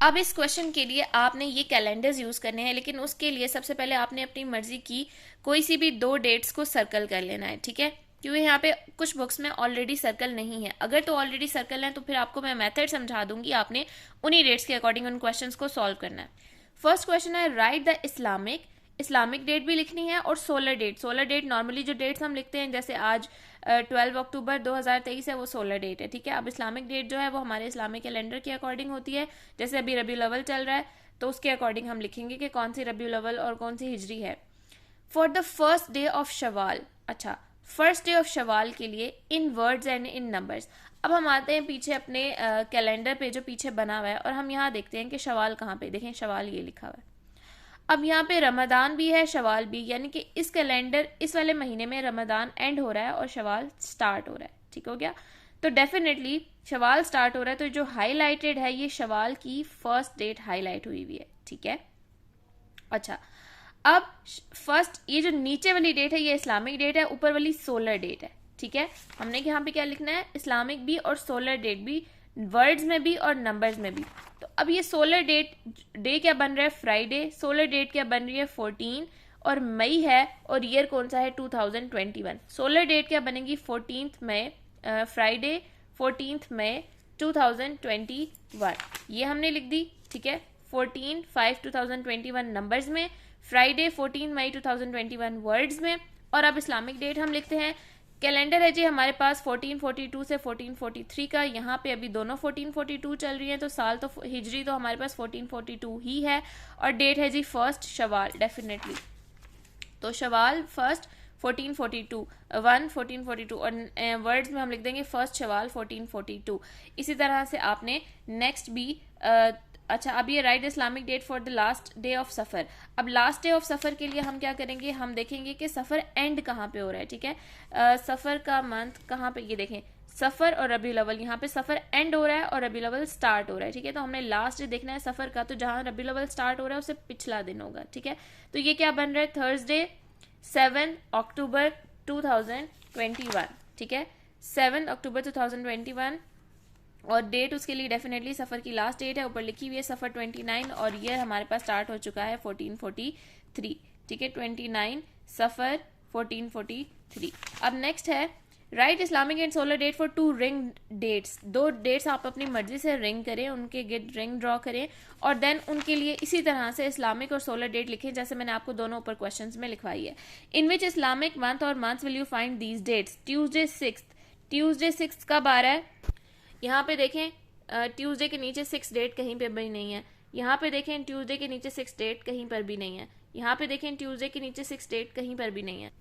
अब इस क्वेश्चन के लिए आपने ये कैलेंडर्स यूज़ करने हैं, लेकिन उसके लिए सबसे पहले आपने अपनी मर्जी की कोई सी भी 2 डेट्स को सर्कल कर लेना है, ठीक है, क्योंकि यहाँ पे कुछ बुक्स में ऑलरेडी सर्कल नहीं है। अगर तो ऑलरेडी सर्कल है तो फिर आपको मैं मेथड समझा दूंगी, आपने उन्हीं डेट्स के अकॉर्डिंग उन क्वेश्चंस को सॉल्व करना है। फर्स्ट क्वेश्चन है राइट द इस्लामिक डेट भी लिखनी है और सोलर डेट नॉर्मली जो डेट्स हम लिखते हैं, जैसे आज 12 अक्टूबर 2023 है, वो सोलर डेट है, ठीक है। अब इस्लामिक डेट जो है वो हमारे इस्लामिक कैलेंडर के अकॉर्डिंग होती है। जैसे अभी रबीउल अव्वल चल रहा है तो उसके अकॉर्डिंग हम लिखेंगे कि कौन सी रबीउल अव्वल और कौन सी हिजरी है। For the first day of Shawwal, अच्छा, फर्स्ट डे ऑफ शवाल के लिए इन वर्ड्स एंड इन नंबर्स। अब हम आते हैं पीछे अपने कैलेंडर पे जो पीछे बना हुआ है, और हम यहाँ देखते हैं कि शवाल कहाँ पे, देखें शवाल ये लिखा हुआ है। अब यहाँ पे रमदान भी है, शवाल भी, यानी कि इस कैलेंडर इस वाले महीने में रमदान एंड हो रहा है और शवाल स्टार्ट हो रहा है, ठीक हो गया। तो डेफिनेटली शवाल स्टार्ट हो रहा है, तो जो हाईलाइटेड है ये शवाल की फर्स्ट डेट हाईलाइट हुई हुई है, ठीक है। अच्छा, अब फर्स्ट ये जो नीचे वाली डेट है ये इस्लामिक डेट है, ऊपर वाली सोलर डेट है, ठीक है। हमने यहाँ पे क्या लिखना है, इस्लामिक भी और सोलर डेट भी, वर्ड्स में भी और नंबर्स में भी। तो अब ये सोलर डेट डे क्या बन रहा है, फ्राइडे, सोलर डेट क्या बन रही है 14, और मई है, और ईयर कौन सा है 2021। सोलर डेट क्या बनेगी 14 मई, फ्राइडे 14 मई 2021, ये हमने लिख दी, ठीक है। 14/5/2021 नंबर्स में, फ्राइडे 14 मई 2021 वर्ड्स में, और अब इस्लामिक डेट हम लिखते हैं। कैलेंडर है जी हमारे पास 1442 से 1443 का, यहाँ पे अभी दोनों 1442 चल रही है, तो साल तो हिजरी तो हमारे पास 1442 ही है, और डेट है जी फर्स्ट शवाल, डेफिनेटली। तो शवाल फर्स्ट 1442 1442, और वर्ड्स में हम लिख देंगे फर्स्ट शवाल 1442। इसी तरह से आपने नेक्स्ट भी अच्छा, अब ये right Islamic date for the last day of Safar. अब लास्ट डे ऑफ सफ़र के लिए हम क्या करेंगे, हम देखेंगे कि सफ़र एंड कहाँ पे हो रहा है, ठीक है। सफ़र का मंथ कहाँ पे, ये देखें सफ़र और रबीउल अव्वल, यहाँ पे सफ़र एंड हो रहा है और रबीउल अव्वल स्टार्ट हो रहा है, ठीक है। तो हमने लास्ट डे देखना है सफ़र का, तो जहाँ रबीउल अव्वल स्टार्ट हो रहा है उससे पिछला दिन होगा, ठीक है। तो ये क्या बन रहा है, थर्सडे 7 अक्टूबर 2021, ठीक है, 7 अक्टूबर 2021, और डेट उसके लिए डेफिनेटली सफ़र की लास्ट डेट है, ऊपर लिखी हुई है सफ़र 29, और ईयर हमारे पास स्टार्ट हो चुका है 1443, ठीक है, 29 सफ़र 1443। अब नेक्स्ट है right Islamic and solar date for 2 ring dates. 2 dates आप अपनी मर्जी से रिंग करें, उनके गेट रिंग ड्रॉ करें, और देन उनके लिए इसी तरह से इस्लामिक और सोलर डेट लिखें जैसे मैंने आपको दोनों ऊपर क्वेश्चंस में लिखवाई है। इन विच इस्लामिक मंथ और months will you find these dates. Tuesday 6 कब आ रहा है, यहाँ पे देखें ट्यूसडे के नीचे 6 डेट कहीं पे भी नहीं है। यहाँ पे देखें ट्यूसडे के नीचे 6 डेट कहीं पर भी नहीं है। यहाँ पे देखें ट्यूसडे के नीचे 6 डेट कहीं पर भी नहीं है,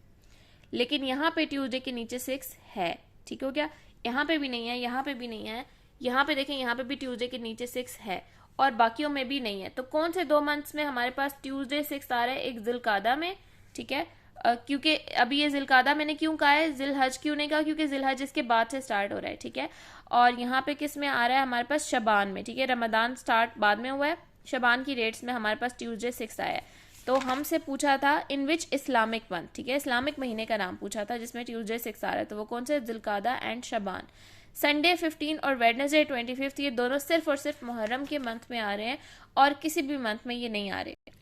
लेकिन यहाँ पे ट्यूसडे के नीचे 6 है, ठीक हो गया। यहाँ पे भी नहीं है, यहाँ पे भी नहीं है, यहाँ पे देखें यहाँ पे भी ट्यूसडे के नीचे 6 है, और बाकियों में भी नहीं है। तो कौन से 2 मंथ्स में हमारे पास ट्यूसडे 6 आ रहा है, एक जिलकादा में, ठीक है, क्योंकि अभी ये जिलकादा मैंने क्यों कहा है, जिलहज क्यों नहीं कहा, क्योंकि जिलहज इसके बाद से स्टार्ट हो रहा है, ठीक है। और यहाँ पे किस में आ रहा है हमारे पास, शबान में, ठीक है। रमदान स्टार्ट बाद में हुआ है, शबान की डेट्स में हमारे पास ट्यूसडे 6 आया है। तो हमसे पूछा था इन विच इस्लामिक मंथ, ठीक है, इस्लामिक महीने का नाम पूछा था जिसमें ट्यूसडे 6 आ रहा है, तो वो कौन से, जिलकादा एंड शबान। संडे 15 और वेडनेसडे 25, ये दोनों सिर्फ और सिर्फ मुहर्रम के मंथ में आ रहे हैं, और किसी भी मंथ में ये नहीं आ रहे।